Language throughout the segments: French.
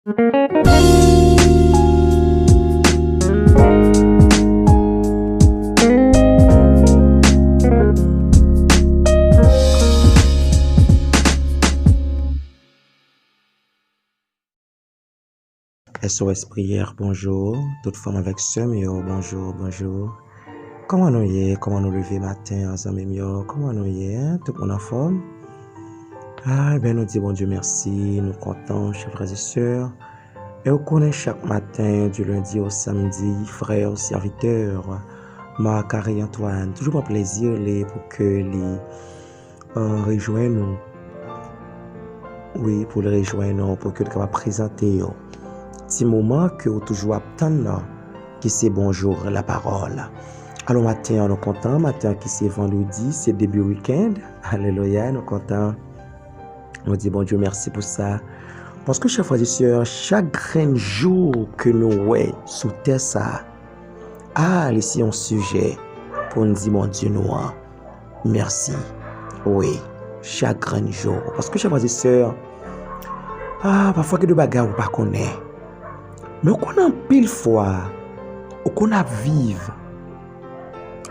SOS prière, bonjour. Toute femme avec semio, bonjour, bonjour. Comment nous y est? Comment nous lever matin ensemble, mio? Comment nous y est? Tout le monde en forme? Ah, ben nous disons bon Dieu merci, nous comptons, chers frères et sœurs. Et on connaît chaque matin, du lundi au samedi, frères, serviteurs, Marc, Harry, Antoine. Toujours un plaisir pour que les rejoignent nous. Oui, pour les rejoindre, pour que nous présenter. Petit moment que vous toujours attendre qui c'est bonjour la parole. Alors matin nous content, matin qui c'est vendredi, c'est début week-end. Alléluia, nous content. On dit bon Dieu merci pour ça. Parce que chers frères et sœurs, chaque jour que nous voyons sous terre ça, ici un sujet pour nous dire mon Dieu nous merci. Oui, chaque jour. Parce que chers frères et sœurs, parfois que de bagarres ou pas connaît. Mais on a pile fois, on a vivre,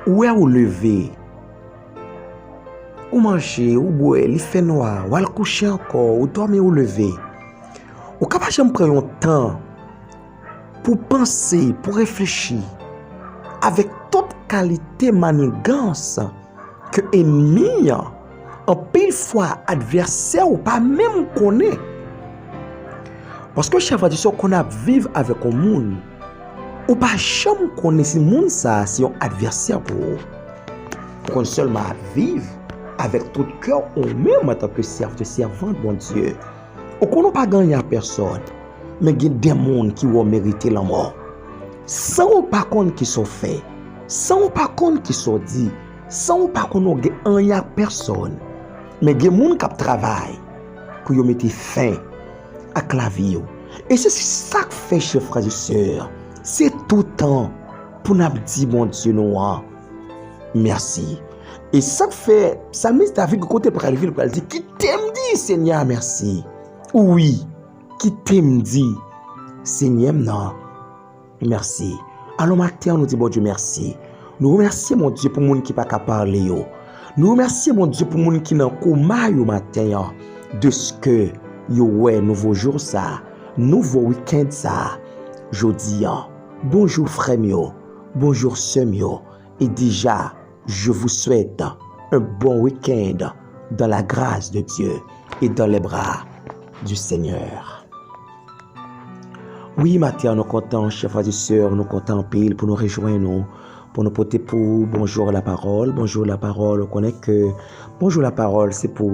ou est ou lever, ou manger, ou boire, il fait noir, ou aller coucher encore, ou dormir ou lever. Ou capable de prendre un temps pour penser, pour réfléchir, avec toute qualité manigance que ennemi, en pile fois adversaire ou pas même connaît. Parce que chers frères et sœurs, qu'on a vivre avec un monde, ou pas jamais connaître ce monde ça, c'est un adversaire pour vous. Qu'on seulement vivre avec tout cœur ou même en tant que servant de mon Dieu. Ou qu'on n'a pas gagné à personne, mais il y a des gens qui vont mériter la mort. Sans pas contre qui sont faits, sans pas contre qui sont dit, sans pas contre qui à personne, mais il y a des gens qui travaillent pour mettre fin à la vie. Et c'est ça que fait, chers frères et sœurs. C'est tout le temps pour nous dire, mon Dieu, nous, merci. Et ça que fait, ça met David côté pour aller pour dire, qui t'aime dit, Seigneur, merci. Oui, qui t'aime dit, Seigneur, non, merci. Alors, matin, on nous dit, bon Dieu, merci. Nous remercions, mon Dieu, pour les gens qui ne peuvent pas parler. Nous remercions, mon Dieu, pour les gens qui n'ont pas coma au matin, de ce que ouais, nouveau jour ça, nouveau week-end ça. Jodi, bonjour frère mio, bonjour sœur mio. Et déjà, je vous souhaite un bon week-end dans la grâce de Dieu et dans les bras du Seigneur. Oui, matin, nous comptons, chers frères et sœurs, nous comptons pile pour nous rejoindre, pour nous porter pour bonjour la parole. Bonjour la parole, on connaît que bonjour la parole, c'est pour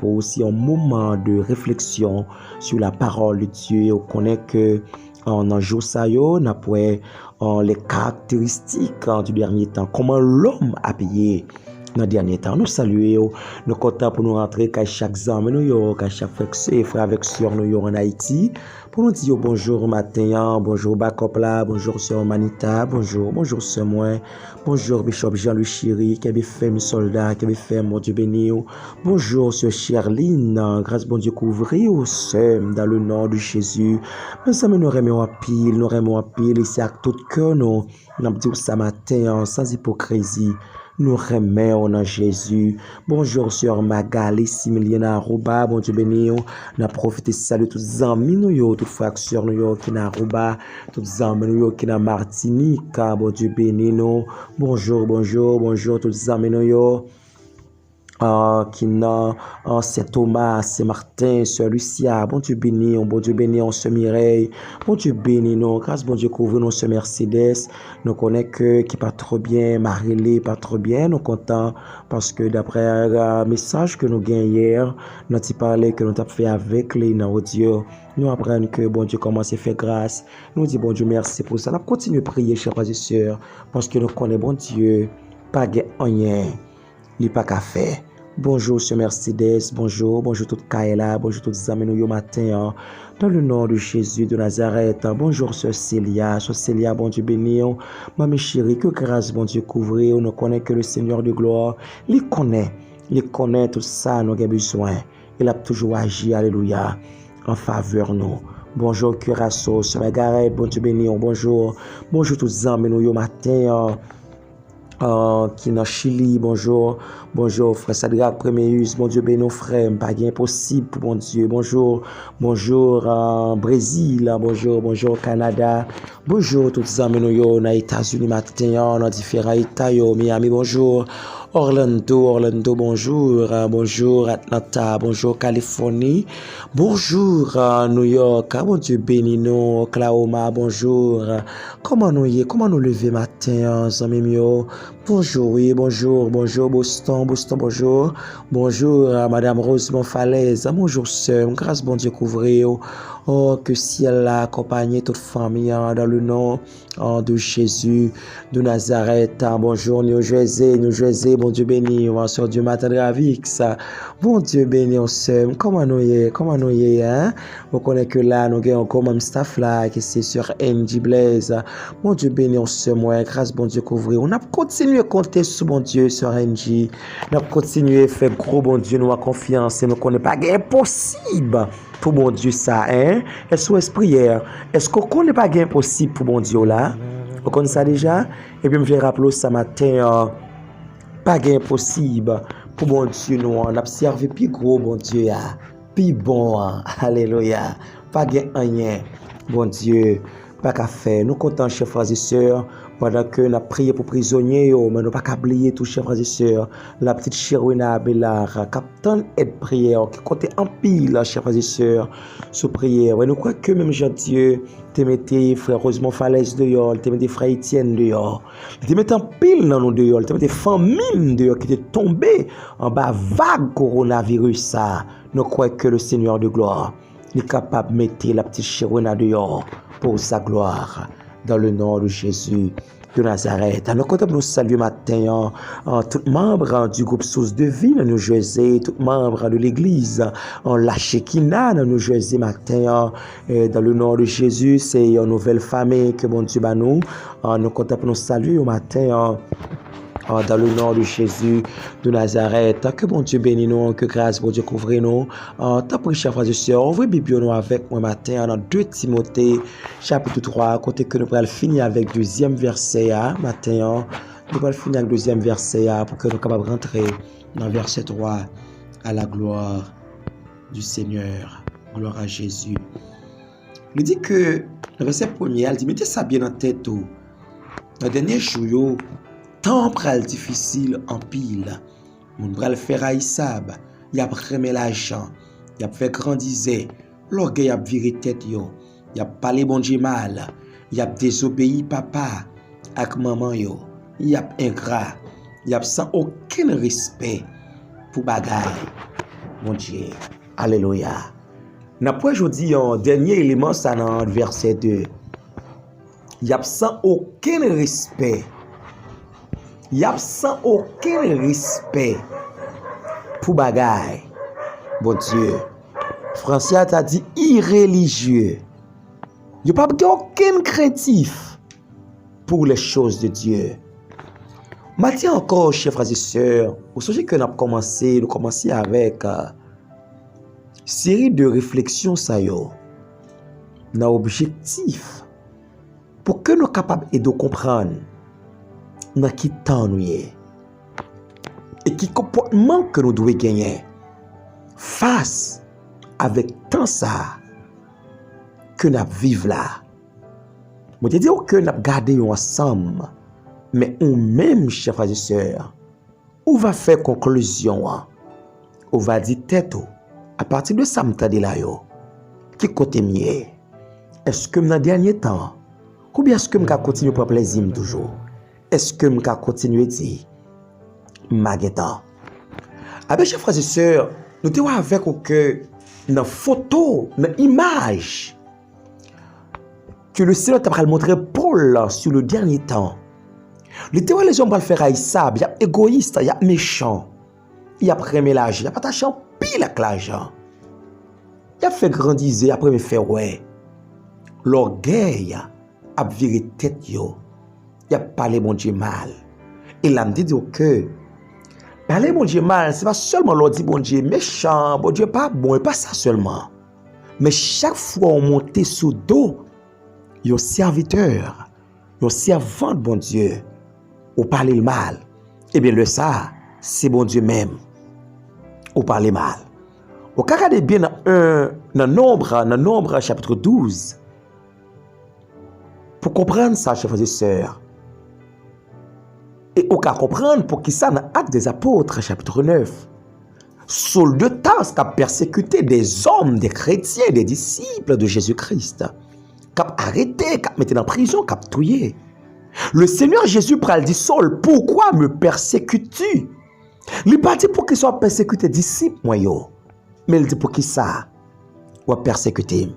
aussi un moment de réflexion sur la parole de Dieu. On connaît que en jour ça yo, on a les caractéristiques du dernier temps, comment l'homme a payé dans le dernier temps. Nous saluons, nous comptons pour nous rentrer qu'à chaque zame, qu'à chaque frère avec sœur nous en Haïti, pour nous dire bonjour matin, bonjour Bacop là, bonjour sœur Manita, bonjour sœur moi, bonjour Bishop Jean-Louis Chéri, qui avait fait mes soldats, qui avait fait mon Dieu béni, bonjour sœur Cherline, grâce bon Dieu couvrir au sœur dans le nom de Jésus. Nous amis, nous remercions à pile, ici à tout cœur, nous dit ça matin, sans hypocrisie. Nous remercions en Jésus. Bonjour, sœur Magali, Similiana Aruba, bon Dieu béni. Nous profité de salut tous les amis, nous, toutes frères sœurs, nous, qui n'a Aruba, tous les amis, nous, qui n'a Martinique, bon Dieu béni, nous. Bonjour, tous les amis, nous, qui n'a c'est Thomas, c'est Martin, sœur Lucia, bon Dieu béni, on se Mireille, bon Dieu béni, nous, grâce bon Dieu couvre nous, ce Mercedes, nous connaît que qui pas trop bien, Marie-Lé pas trop bien, nous contents parce que d'après un message que nous gagnons hier, nous avons parlé que nous avons fait avec les audio, nous apprenons que bon Dieu commence à faire grâce, nous dit bon Dieu merci pour ça, nous continuons à prier, chers frères et sœurs, parce que nous connaissons bon Dieu, pas de rien. Li pas qu'à faire. Bonjour, ce Mercedes, bonjour tout Kaela, bonjour tous les amis nous matin, dans le nom de Jésus de Nazareth. Bonjour, sœur Célia, bon Dieu béni, maman chérie, que grâce, bon Dieu couvrir, nous connaît que le Seigneur de gloire, il connaît tout ça, nous avons besoin. Il a toujours agi, alléluia, en faveur nous. Bonjour Curaçao, Sœur Margaret, bon Dieu béni, bonjour. Bonjour tous les amis, nous yo matin. Qui dans Chili, bonjour, bonjour, frère Sadrak Préméus, bon Dieu béni, frère, pas impossible pour bon Dieu, bonjour, bonjour, Brésil, bonjour, bonjour, Canada, bonjour, tous les amis, nous, dans les États-Unis, matin, dans différents États, Miami, bonjour, Orlando, bonjour, bonjour, Atlanta, bonjour, Californie, bonjour, New York, bon Dieu béni, nous, Oklahoma, bonjour, comment nous lever matin, amis mieux. Bonjour, oui, bonjour, Boston, bonjour, Madame Rose Monfalaise, bonjour, sœur, grâce, bon Dieu, couvrir, oh, que ciel a accompagné toute famille, dans le nom de Jésus, de Nazareth, bonjour, New Jersey, bon Dieu béni, sur Dieu matin de Ravix, bon Dieu béni, sœur, comment nous y est, hein, vous connaissez que là, nous avons encore même staff là, qui c'est sur NG Blaze, bon Dieu béni, sœur, moi, grâce, bon Dieu, couvrir, on a continué à compter sur mon Dieu, sur NG. Nous continuons à faire gros bon Dieu, nous avons confiance et nous ne connaissons pas impossible pour mon Dieu ça, hein? Est-ce que prière? Est-ce qu'on ne connaît pas impossible pour mon Dieu là? Vous connaissez ça déjà? Et puis je vais rappeler ce matin, pas impossible pour mon Dieu, nous on a servi plus gros bon Dieu, plus bon, alléluia, pas rien, bon Dieu. Pas qu'à faire. Nous comptons, chers frères et sœurs, pendant que nous avons prié pour prisonniers, mais nous pas qu'à oublier tous, chers frères et sœurs, la petite Chérwina Abelard, capitaine aide prière, qui comptait en pile, chers frères et sœurs, sous prière. Et nous croyons que même Jean-Dieu, tu mettais frère Rosemont Falaise dehors, tu mettais frère Étienne dehors, tu mettais en pile dans nous dehors, tu mettais famille dehors qui était tombée en bas vague coronavirus. Nous croyons que le Seigneur de gloire est capable de mettre la petite Chérwina dehors pour sa gloire, dans le nom de Jésus de Nazareth. Nous comptons nous saluer matin tous membres du groupe Source de Vie dans New Jersey, tous membres de l'église en La Shekinah dans New Jersey matin, dans le nom de Jésus. C'est une nouvelle famille que bon Dieu bat nous. Nous comptons nous saluer au matin. Dans le nom de Jésus de Nazareth, que bon Dieu bénisse nous, que grâce bon Dieu couvre nous. Tant pis, chers frères et sœurs, ouvrez Bible nous avec moi matin dans 2 Timothée chapitre 3, côté que nous pourrons finir avec deuxième verset matin. Nous pourrons finir avec deuxième verset pour que nous soyons capables de rentrer dans verset 3 à la gloire du Seigneur. Gloire à Jésus. Il dit que, le verset 1er, il dit, mettez ça bien en tête. Dans le dernier jour, temps pral difficile en pile. Moun pral faire haïsab, y a remet l'argent, y a fait grandiser, l'orgueil a viré tête yo, y a parlé bon Dieu mal, y a désobéi papa ak maman yo, y a ingrat, y a sans aucun respect pour bagay. Mon Dieu, alléluia. N'a pas aujourd'hui un dernier élément ça dans verset 2. Y a sans aucun respect. Il n'y a sans aucun respect pour bagay. Bon Dieu. Français t'a dit irréligieux. Il n'y a pas aucun craintif pour les choses de Dieu. Maintenant encore, chers frères et sœurs, au sujet que nous avons commencé avec une série de réflexions ça yo. Dans objectif pour que nous soyons capables de comprendre dans qui temps nous est et qui comportement que nous devons gagner face avec tant ça que nous vivons là. Je te dis que nous gardons ensemble, mais on même, chers frères et sœurs, on va faire conclusion, on va dire tête à partir de ça, m'tade là yo, qui côté mieux. Est-ce que dans le dernier temps, ou bien est-ce que je continue pour plaisir toujours? Est-ce que je continue à dire Mageta? Ah bien, chers frères et sœurs, nous te voyons avec que dans la photo, dans l'image que le Seigneur t'a montré Paul sur le dernier temps. Les gens vont faire haïssable, il y a égoïste, il y a méchant, il y a premier l'âge, il y a pas en pile avec l'argent. Il a fait grandiser, après me faire ouais. L'orgueil a viré tête yo. Il a parlé mon Dieu mal. Et là me dit que parler mon Dieu mal, c'est pas seulement l'on dit bon Dieu méchant, bon Dieu pas bon, et pas ça seulement. Mais chaque fois on montait sous dos, un serviteur, un servant de bon Dieu, ou parler le mal, eh bien le ça, c'est bon Dieu même, ou parler mal. Au cas regardez bien dans Nombre chapitre 12, pour comprendre ça, chers frères et sœurs, et au cas comprendre pour qui ça dans Actes des Apôtres chapitre 9, Saul de Tarse qui a persécuté des hommes, des chrétiens, des disciples de Jésus-Christ, qui a arrêté, qui a mis en prison, qui a tué. Le Seigneur Jésus pral dit Saul, pourquoi me persécutes-tu? Il n'est pas dit pour qu'il soit persécuté disciple, moi yo. Mais il dit pour qui ça? Ou persécuter.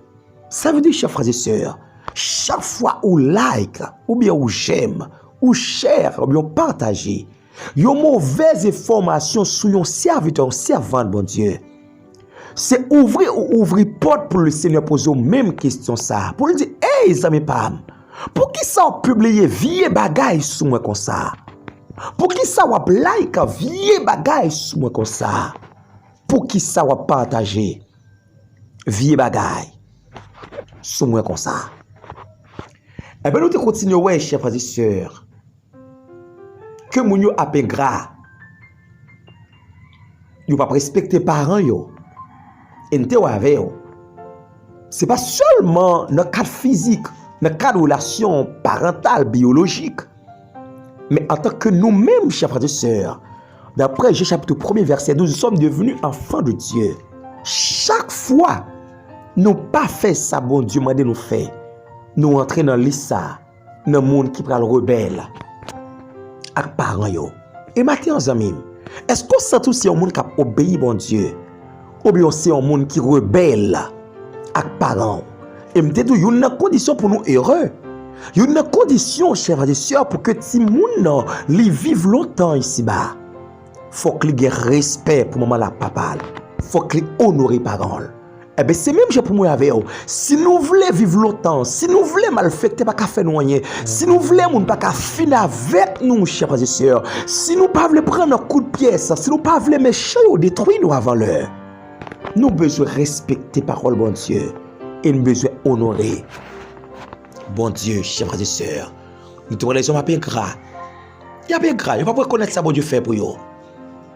Ça veut dire, chers frères et sœurs, chaque fois où like, ou bien où j'aime, ou share, ou bien partager, une mauvaise information sur un serviteur, un servant de bon Dieu, c'est ouvrir porte pour le Seigneur poser même question ça. Pour lui dire, hey, amis pam, pour qui ça a publié vieux bagay sur moi comme ça? Pour qui ça a like vieux bagay sur moi comme ça? Pour qui ça a partagé vieux bagay sur moi comme ça? Eh bien, nous te continuons, ouais, chers frères et sœurs, que moun yo ap ingrat, yo pas respecter parents yo, et n'te wave yo. C'est pas seulement dans le cadre physique, dans le cadre de relation parentale, biologique, mais en tant que nous-mêmes, chers frères et sœurs, d'après Jean chapitre 1er, verset 12, nous sommes devenus enfants de Dieu. Chaque fois, nous pas fait ça, bon Dieu m'a dit nous faire. Nous entrer dans l'issa, dans le monde qui prend le rebelle, avec parents yo. Et maintenant, amis, est-ce qu'on sent tout c'est un monde qui obéit bon Dieu, ou bien c'est un monde qui rebelle avec parents? Et me dit, il y a une condition pour nous heureux. Il y a une condition, chers frères et sœurs, pour que ti moun li vive longtemps ici-bas. Faut qu'il y ait respect pour maman la papa. Faut qu'il honore les parents. Eh bien, c'est même pour moi avec vous. Si nous voulons vivre longtemps, si nous voulons malfecter, pas qu'à faire nous rien, si nous voulons pas qu'à finir avec nous, chers frères et sœurs, si nous pas voulons prendre un coup de pièce, si nous pas voulons méchants ou détruire nous avant l'heure, nous besoin respecter parole bon Dieu et nous besoin honorer bon Dieu, chers frères et sœurs. Nous devons les hommes bien gras. Il y a bien gras, il ne va pas reconnaître ça bon Dieu fait pour eux.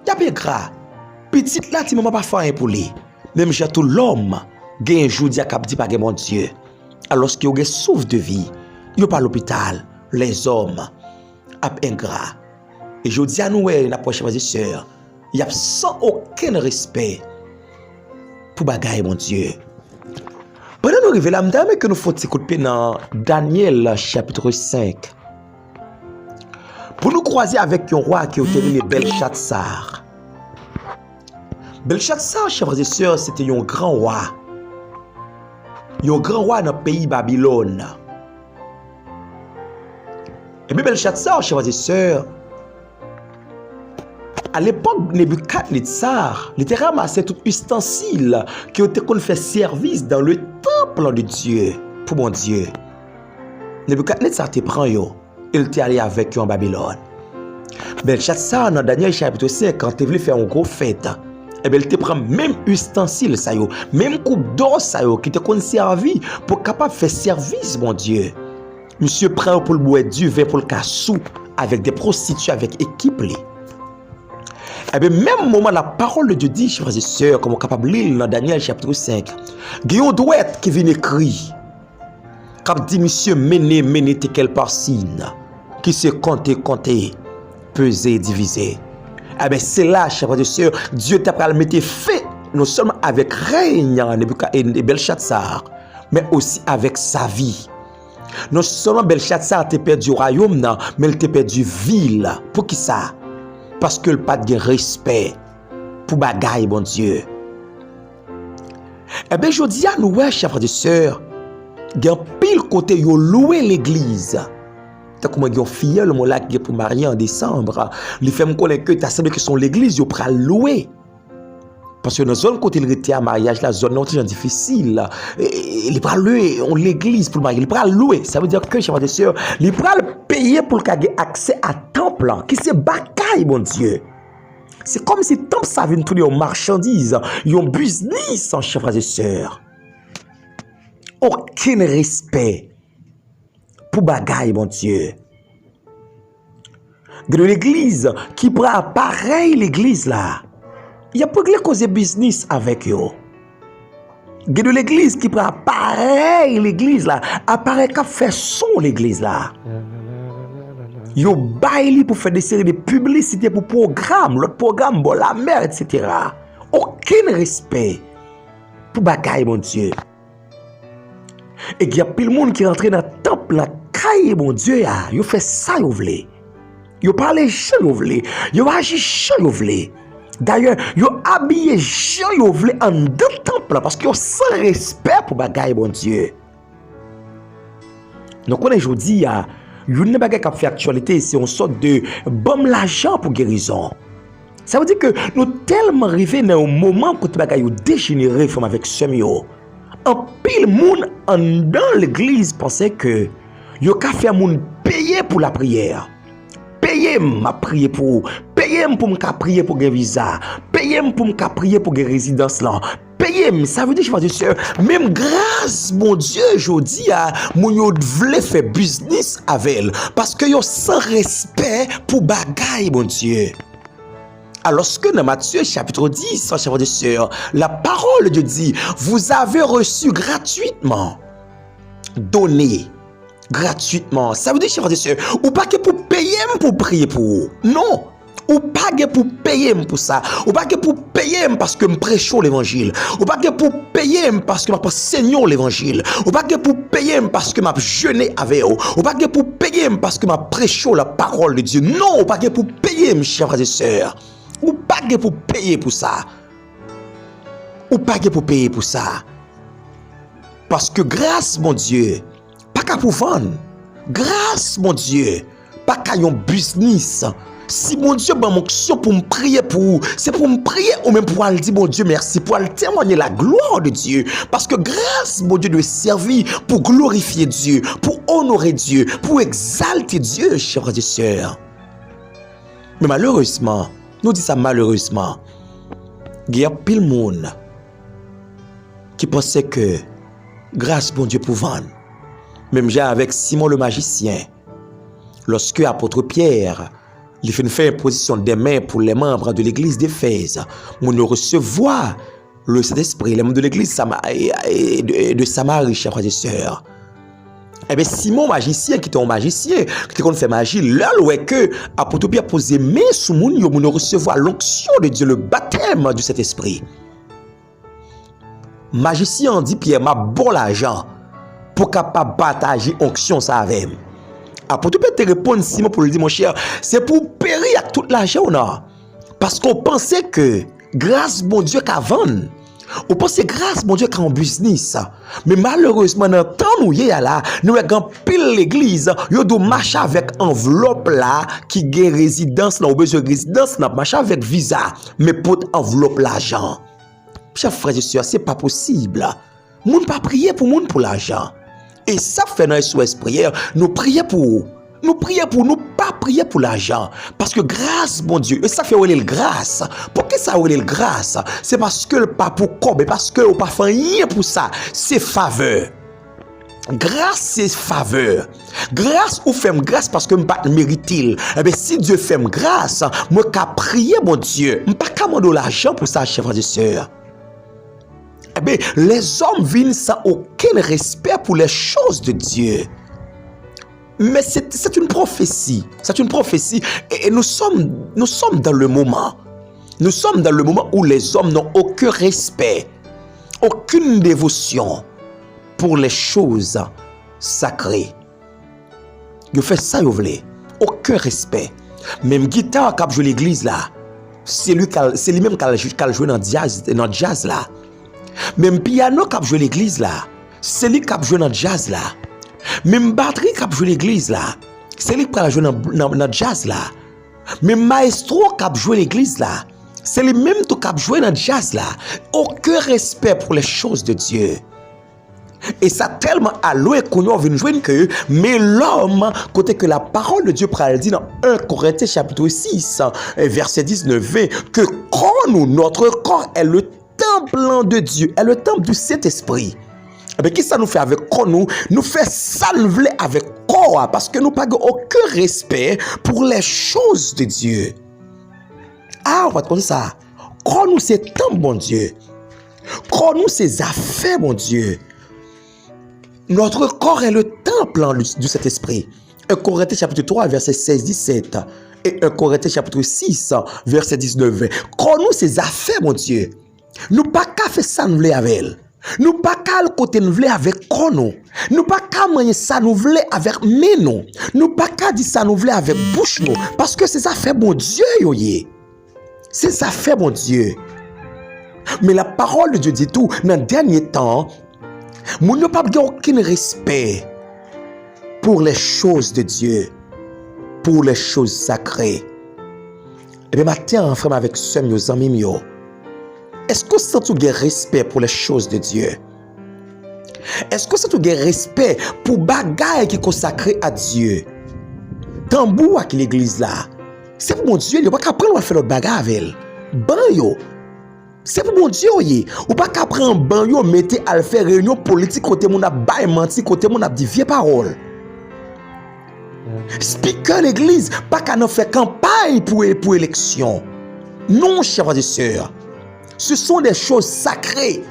Il y a bien gras. Petite là, tu ne m'as pas fait rien pour lui. Même j'ai tout l'homme, qui un jour dit à dit pas mon Dieu. Alors qu'il y a souffle de vie, il n'y a pas l'hôpital, les hommes, ingrats. Et je dis à nous, la chers et sœurs, il y a sans aucun respect pour bagaille, mon Dieu. Pendant nous arrivons là, madame, que nous faut écouter dans Daniel chapitre 5. Pour nous croiser avec un roi qui a obtenu Belshazzar. Belshazzar, chers frères et sœurs, c'était un grand roi. Un grand roi dans le pays Babylone. Et bien Belshazzar, chers frères et sœurs, à l'époque Nebuchadnezzar, il était ramassé tout ustensile qui était qu'on fait service dans le temple de Dieu, pour mon Dieu. Nebuchadnezzar te prend yo, il était allé avec eux en Babylone. Belshazzar, dans Daniel chapitre 5, quand il voulait faire une grosse fête, et bien, il te prend même ustensile, ça yo, même coupe d'or, ça yo, qui te conservé pour capable faire service, mon Dieu. Monsieur prend pour le boire du vin pour le cassou, avec des prostituées, avec équipe. Et bien, même moment, la parole de Dieu dit, chers frères et sœurs, comme on est capable de lire dans Daniel chapitre 5, il y a un douette qui vient écrire, qui dit, monsieur, menez, quelle parcine, qui se compte, peser, diviser. Eh bien, c'est là, chers frères et sœurs, Dieu t'a pas mettre fait, non seulement avec règne et Belshazzar, mais aussi avec sa vie. Non seulement Belshazzar t'a perdu le royaume, mais il t'a perdu ville. Pour qui ça? Parce que le pas de respect pour bagaille, bon Dieu. Eh bien, je dis à nous, chers frères et sœurs, il y a un pile côté, il y a loué l'église. Comme un filleul mon là qui est pour marier en décembre, les femmes connaissent que tu as semblé que son l'église yo pral louer. Parce que dans zone côté il était à mariage la zone non très difficile. Il pral louer on l'église pour marier, il pral louer. Ça veut dire que chers frères et sœurs, il pral payer pour le accès à temple qui c'est bagaille mon Dieu. C'est comme si temple ça vient tous les marchandises, un business chers frères et sœurs. aucun respect pour bagaille, mon Dieu. De l'église qui prend pareil l'église là. Il y a pas de cause business avec eux. De l'église qui prend pareil l'église là. Apparaît qu'à faire son l'église là. Yo baili pour faire des séries de publicité pour programme, l'autre programme, bon, la mer, etc. Aucun respect pour bagaille, mon Dieu. Et il y a plus de monde qui rentre dans le temple, la caille, mon Dieu, yo fait ça, yo vle. Yo parle chant, yo vle. Yo agit chant, yo vle. D'ailleurs, yo habillé chant, yo vle en deux temple parce que yo sans respect pour bagaille, mon Dieu. Donc, on est aujourd'hui, une bagaille qui fait actualité, c'est une sorte de bombe l'argent pour guérison. Ça veut dire que nous tellement arrivés dans un moment où les gens dégénéré avec ce mio. En pile monde dans l'église pensait que yo ka faire moun payer pour la prière. Payer m'a prier pour m'ka prier pour un visa, payer pour m'ka prier pour une résidence là. Payer, ça veut dire, je dire, même grâce, mon Dieu, je dis, mon yo vle faire business avec elle, parce que yo sans respect pour bagaille, mon Dieu. Alors que dans Matthieu chapitre 10, chers et sœurs, la parole de Dieu dit, vous avez reçu gratuitement, donné gratuitement. Ça veut dire, chers et sœurs, ou pas que pour payer pour prier pour vous. Non. Ou pas pour payer pour ça. Ou pas pour payer parce que je prêche l'évangile. Ou pas pour payer parce que je enseigne l'évangile. Ou pas pour payer parce que je jeûne avec vous. Ou pas pour payer parce que je prêche la parole de Dieu. Non, ou pas pour payer, mes chers frères et sœurs. Ou pas pour payer pour ça. Ou pas pour payer pour ça. Parce que grâce, mon Dieu, pas qu'à pour vendre. Grâce, mon Dieu, pas qu'à un business. Si mon Dieu m'a mon pour me prier pour vous, c'est pour me prier ou même pour aller dire mon Dieu merci, pour aller témoigner la gloire de Dieu. Parce que grâce, mon Dieu, doit servir pour glorifier Dieu, pour honorer Dieu, pour exalter Dieu, chers frères et sœurs. Mais malheureusement, nous disons ça malheureusement, il y a pile de monde qui pensait que grâce, mon Dieu, pour vendre. Même j'ai avec Simon le magicien, lorsque apôtre Pierre, il fait une imposition des mains pour les membres de l'église d'Éphèse. Pour nous recevoir le Saint-Esprit, les membres de l'église de Samarie, chers frères et sœurs. Eh bien, Simon, magicien, qui était un magicien, qui fait magie, là, où est que apôtre Pierre posé main sur moun, yo nous recevoir l'onction de Dieu, le baptême du Saint-Esprit. Magicien dit Pierre, m'a bon l'argent pour capable partager onction ça avec. Apôtre Pierre te répond Simon pour lui dire, mon cher, c'est pour périr avec tout l'argent non. Parce qu'on pensait que grâce bon Dieu qu'à vendre, on pensait grâce bon Dieu qu'à un business. Mais malheureusement, dans le temps où il y a là, nous avons pile l'église, nous devons marcher avec enveloppe là, qui gagne résidence, nous avons besoin de résidence, nous marcher avec visa, mais pour enveloppe l'argent. Chers frères et sœurs, c'est pas possible. Nous ne pas prier pour moun pour l'argent. Et ça fait dans les SOS prière, nous prions pour vous. Nous prions pour nous, pas prier pour l'argent. Parce que grâce, mon Dieu, et ça fait où est le grâce. Pourquoi ça où est le grâce? C'est parce que le pas pour quoi, mais parce que le pas fait rien pour ça. C'est faveur. Grâce, c'est faveur. Grâce ou fait grâce parce que je ne pas mérite. Eh bien, si Dieu fait grâce, moi, qu'à prier, mon Dieu, je ne pas qu'à demander l'argent pour ça, chers frères et sœurs. Eh bien, les hommes viennent sans aucun respect pour les choses de Dieu. Mais c'est une prophétie. C'est une prophétie. Et nous sommes dans le moment. Nous sommes dans le moment où les hommes n'ont aucun respect, aucune dévotion pour les choses sacrées. Ils font ça, ils veulent. Aucun respect. Même guitare qui a joué l'église là, c'est lui-même qui a joué dans le jazz là. Même piano qui a joué l'église là, c'est lui qui a joué dans le jazz là. Même batterie qui a joué l'église là, c'est lui qui a joué dans le jazz là. Même maestro qui a joué l'église là, c'est lui même qui a joué dans le jazz là. Aucun respect pour les choses de Dieu. Et ça tellement alloué qu'on a vu jouer que, mais l'homme, côté que la parole de Dieu dit dans 1 Corinthiens chapitre 6, verset 19, que quand notre corps est le temple de Dieu, est le temple du Saint-Esprit. Eh bien, qu'est-ce que ça nous fait avec quoi nous fait ça nous voulons avec quoi? Parce que nous n'avons aucun respect pour les choses de Dieu. Ah, on va te dire ça. Quoi nous c'est tant bon Dieu. Quoi nous c'est affaires bon Dieu. Notre corps est le temple du Saint-Esprit. 1 Corinthiens chapitre 3, verset 16-17. Et 1 Corinthiens chapitre 6, verset 19-20. Quoi nous c'est affaires mon Dieu. Nous pas qu'à faire ça nous voulons avec elle. Nous pas qu'à le côté nous voulons avec quoi nous. Nous pas qu'à manger ça nous voulons avec mes nous. Nous pas qu'à dire ça nous voulons avec bouche nous. Parce que c'est ça fait bon Dieu yoye. C'est ça fait bon Dieu. Mais la parole de Dieu dit tout. Dans le dernier temps, nous n'avons pas aucun respect pour les choses de Dieu, pour les choses sacrées. Et bien, maintenant, frère, avec soeur, mes amis, est-ce que ça tu as respect pour les choses de Dieu? Est-ce que ça tu as respect pour bagaille qui est consacré à Dieu? Tambour avec l'église là, c'est pour mon Dieu, il n'y a pas qu'à prendre faire l'autre bagaille avec elle. Ban yo. C'est pour mon Dieu, ou pas qu'à prendre ban yo, mettez à faire réunion politique côté mon a bail menti, côté mon a dit vieille parole. Speaker l'église, pas qu'à nous faire campagne pour élection. Non, chers frères et sœurs. Ce sont des choses sacrées.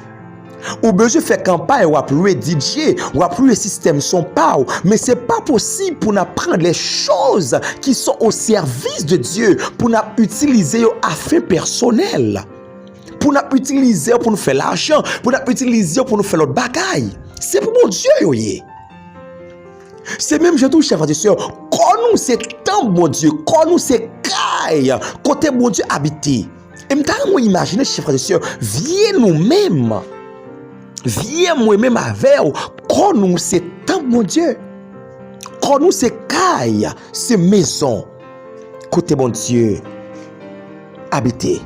Ou besoin de faire campagne, ou appeler DJ, ou appeler système son pao. Mais ce n'est pas possible pour nous prendre les choses qui sont au service de Dieu, pour nous utiliser à fin personnelle. Pour nous utiliser pour nous faire l'argent, pour nous utiliser pour nous faire l'autre bagaille. C'est pour mon Dieu, yoye. C'est même, je trouve, chers frères et sœurs, quand nous c'est tant bon Dieu, quand nous c'est caille, côté bon Dieu habité. Et maintenant, imaginez, chers frères et sœurs, viens nous-mêmes, viens moi-même avec vous, quand nous c'est tant bon Dieu, quand nous c'est caille, c'est maison, côté bon Dieu habité.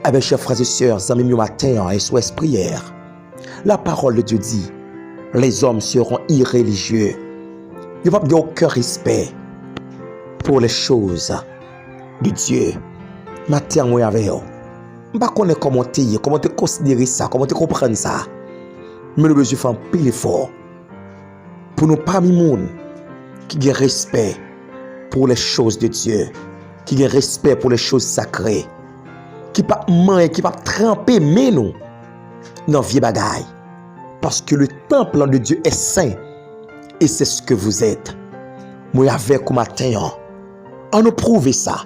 Avec chers frères et sœurs, amis, matin et soir prière, la parole de Dieu dit, les hommes seront irréligieux. Il n'y a pas aucun respect pour les choses de Dieu. Matin, moi avec vous. Je ne sais pas comment te considérer ça, comment te comprendre ça. Mais nous devons faire un pile effort pour nous parmi les gens qui ont respect pour les choses de Dieu, qui ont respect pour les choses sacrées, qui ne pas manger, qui ne pas tremper, mais nous, dans vie bagaille. Parce que le temple de Dieu est saint. Et c'est ce que vous êtes. Moi avec vous matin, on nous prouve ça.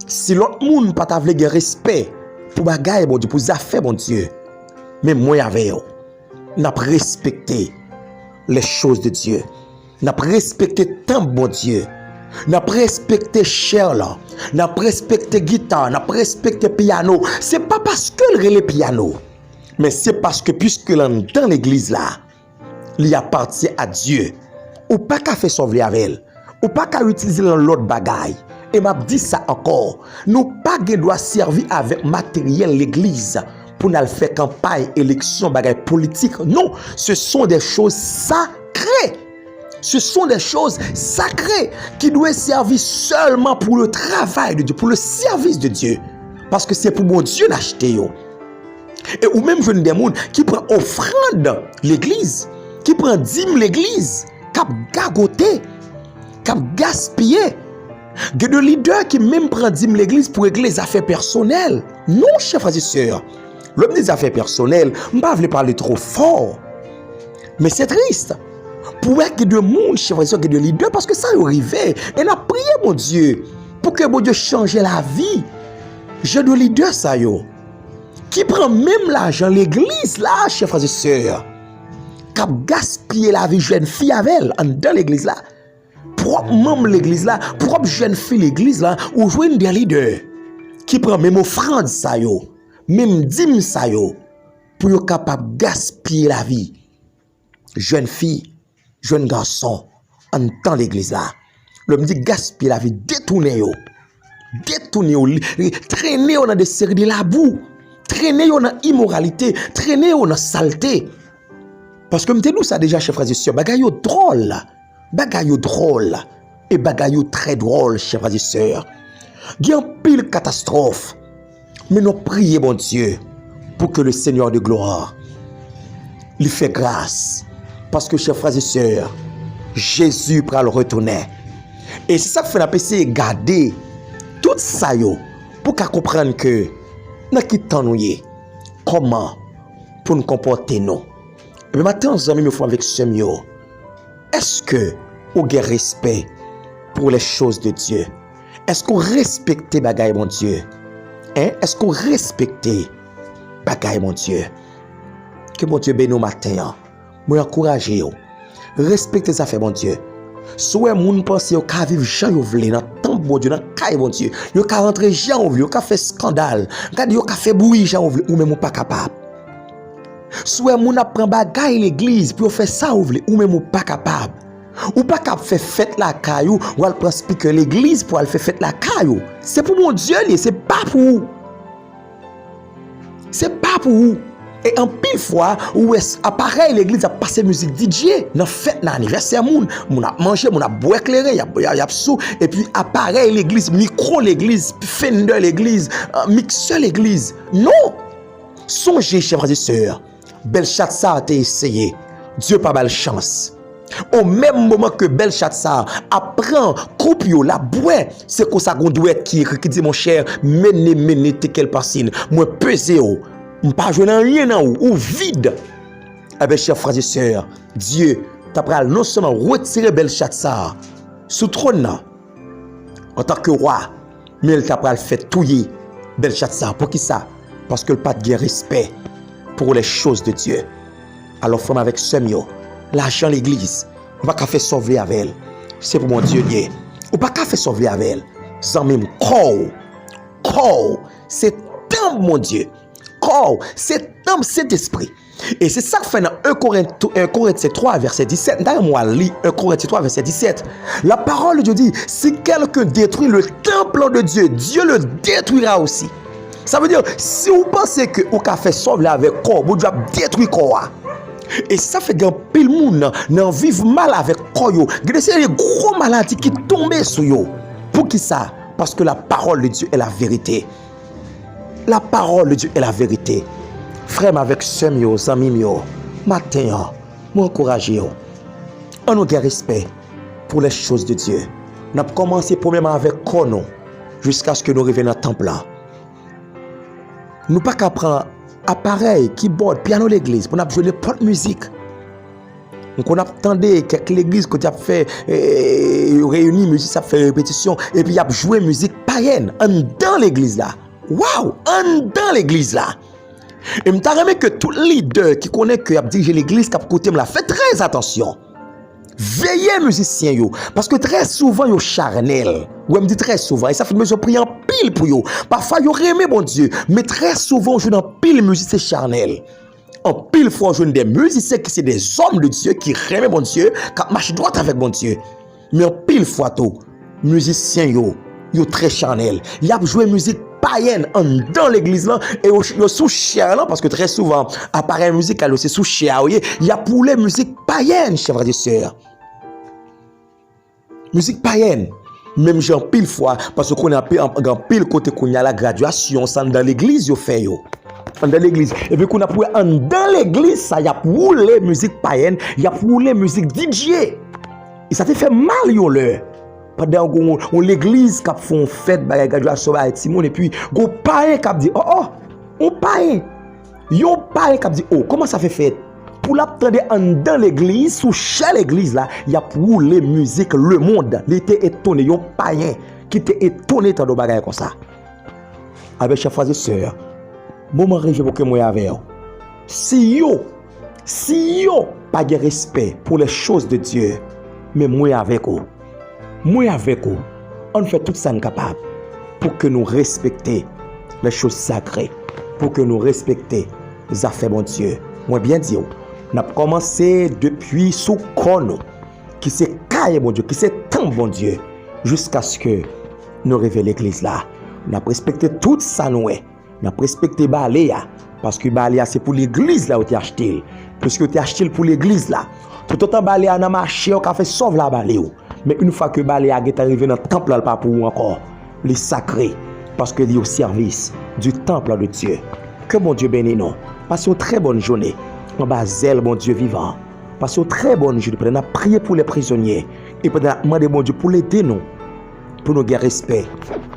Si l'autre monde pas t'avait de respect pour bagaille bon Dieu, pour affaires bon Dieu, mais moi avec vous, n'a respecté les choses de Dieu. N'a respecté tant bon Dieu. N'a respecté cher là. N'a respecté guitare, n'a respecté piano. C'est pas parce que le piano. Mais c'est parce que puisque dans l'église là, il appartient à Dieu. Ou pas qu'à faire sauver avec elle. Ou pas qu'à utiliser l'autre bagaille. Et m'a dit ça encore. Nous pas doit servir avec matériel l'église pour nous faire campagne, élection, bagaille politique. Non, ce sont des choses sacrées. Ce sont des choses sacrées qui doivent servir seulement pour le travail de Dieu, pour le service de Dieu. Parce que c'est pour mon Dieu d'acheter. Et ou même jeune des gens qui prend offrande l'église, qui prend dîme l'église, cap gagoté, cap gaspiller. Il y a des leaders qui même prend dîme l'église pour régler les affaires personnelles. Non, chers frères et sœurs. L'homme des affaires personnelles, je ne vais pas parler trop fort. Mais c'est triste. Pour qu'il y ait de monde, chers frères et sœurs, qu'il y ait de leaders, parce que ça arrive. Et on a prié, mon Dieu, pour que mon Dieu change la vie. J'ai de leaders, ça yo. Qui prend même l'argent l'église là, chers frères et sœurs, qui a gaspillé la vie jeune fille avec elle dans l'église là, propre même l'église là, propre jeune fille l'église là, ou jouer des leaders qui prend même offrande ça yo, même dîme ça yo, pour être capable gaspiller la vie jeune fille, jeune garçon dans l'église là. L'homme dit gaspiller la vie, détourner yo, traîner dans des séries de la boue. Traîner dans l'immoralité, traîner dans la saleté. Parce que nous ça déjà, chers frères et sœurs, bagaille drôle, et bagaille très drôle, chers frères et sœurs. Il y a une pile catastrophe. Mais nous prions, bon Dieu, pour que le Seigneur de gloire il fait grâce. Parce que, chers frères et sœurs, Jésus pourra le retourner. Et c'est ça que fait essayer de garder tout ça pour qu'on comprenne que nous quittons comment pour nous comporter nous. Et maintenant, nous amis, nous faisons avec ce mieux. Est-ce que vous avez respect pour les choses de Dieu? Est-ce que vous respectez bagaille mon Dieu? Est-ce que vous respectez bagaille mon Dieu? Que mon Dieu bénisse matin. Moi encourage vous. Respectez ça fait mon Dieu. Soit moun pense yo ka vivre Jean yo vle dans temps bon Dieu dans caille bon Dieu. Yo ka rentrer Jean yo vle, yo ka fait scandale. Regardez yo ka fait bruit Jean yo vle ou même pas capable. Soit moun apprend bagay l'église pour faire ça ou vle ou même pas capable. Ou pas capable faire fête la caillou ou al prend speaker l'église pour aller faire fête la caillou. C'est pour mon Dieu, c'est pas pour vous. C'est pas pour vous. Et en pile fois, où est appareil l'église a passé musique DJ, dans fête l'anniversaire moun a mangé, moun a boire éclairé, y a sous et puis appareil l'église, micro l'église, fender l'église, mixeur l'église. Non. Songez, chers frères et sœurs, Belshazzar a été essayé. Dieu pas mal chance. Au même moment que Belshazzar apprend coupe yo la boire, c'est comme ça qu'on doit être qui dit mon cher, menez quelle passine, moi peser yo. Pas jouer dans rien ou vide. Eh bien, chers frères et sœurs, Dieu t'a non seulement retiré Belshazzar sous trône en tant que roi, mais il t'a fait touiller Belshazzar. Pour qui ça? Parce que le pas de respect pour les choses de Dieu. Alors, frère, avec ce mieux, l'argent l'église, on va pas faire sauver avec elle. C'est pour mon Dieu lié. On va pas faire sauver avec elle. Sans même corps, c'est tant mon Dieu. Corps, c'est âme, c'est esprit. Et c'est ça que fait dans 1 Corinthiens 3, verset 17. D'ailleurs, moi, lis 1 Corinthiens 3, verset 17. La parole de Dieu dit, si quelqu'un détruit le temple de Dieu, Dieu le détruira aussi. Ça veut dire, si vous pensez que vous avez fait sauver avec corps, vous devez détruire corps. Et ça fait qu'un pile monde n'en vive mal avec corps. C'est des gros maladies qui tombent sur eux. Pour qui ça? Parce que la parole de Dieu est la vérité. La parole de Dieu est la vérité. Frère, avec ce mieux, amis mieux, matin, m'encourager. On nous a respect pour les choses de Dieu. Nous avons commencé premièrement avec Kono jusqu'à ce que nous revenions dans le temple. Nous pas qu'à prendre appareil, keyboard, piano l'église pour nous jouer n'importe musique. Donc on attendait que l'église que tu as fait réunir musique, ça fait répétition et puis il a joué musique païenne dans l'église là. Waouh, dans l'église là. Et je t'ai que tout leader qui connaît que a dirigé l'église qui a côté me la fait très attention. Veillez musiciens yo parce que très souvent yo charnel. Ouais, me dit très souvent et ça fait mesure prier en pile pour yo. Parfois yo remet bon Dieu, mais très souvent je dans pile musicien charnel. En pile fois je des musiciens qui c'est des hommes de Dieu qui remet bon Dieu, qui marche droit avec bon Dieu. Mais en pile fois tout musiciens yo très charnel. Il a joué musique païenne dans l'église là et yo sous cher là parce que très souvent appareil musical aussi sous cher il y a pour les musiques païennes chers frères et sœurs. Musique païenne même j'en pile fois parce qu'on a en pile côté qu'on y a la graduation ça dans l'église yo fait yo dans l'église et puis qu'on a pour dans l'église ça y a pour les musiques païennes il y a pour les musiques DJ et ça te fait mal yo là. Pendant qu'on l'église qui font fête de graduation à Timon et puis go païen qui dit on païen yon païen qui dit comment ça fait fête pour l'attendre dans l'église sous chez l'église là il y a pour les musiques le monde l'été étonné yon païen qui était étonné tant de bagaille comme ça avec chers frères et sœurs moment arrivé pour que moi avec si yo pas de respect pour les choses de Dieu mais moi avec vous. Moi avec vous, on fait tout ça capable pour que nous respections les choses sacrées, pour que nous respections les affaires bon Dieu. Moi bien dit, on a commencé depuis sous Kono, qui c'est caille bon Dieu, qui c'est tant bon Dieu, jusqu'à ce que nous révélions l'église là. On a respecté tout ça nous, on a respecté Baléa, parce que Baléa c'est pour l'église là où tu as acheté, puisque tu as acheté pour l'église là. Tout autant Baléa dans marché, on a fait sauve la Baléa. Mais une fois que Baléa est arrivé dans le temple, elle pas pour vous encore. Les sacrés. Parce qu'il est au service du temple de Dieu. Que mon Dieu bénisse nous. Passez une très bonne journée. en bas zèle, bon Dieu vivant. Parce que très bonne journée, on a prié pour les prisonniers et on a demandé, bon Dieu, pour l'aider nous, pour nous garder respect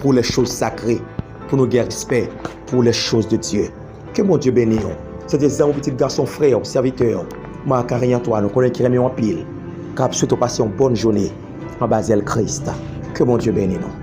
pour les choses sacrées, pour nous garder respect pour les choses de Dieu. Que mon Dieu bénisse. C'est des hommes, petits garçons, frères, serviteurs. Moi, carrément, toi, nous connaissons qui remet en pile. Cap, surtout passer une bonne journée en bas zèle Christ. Que mon Dieu bénisse nous.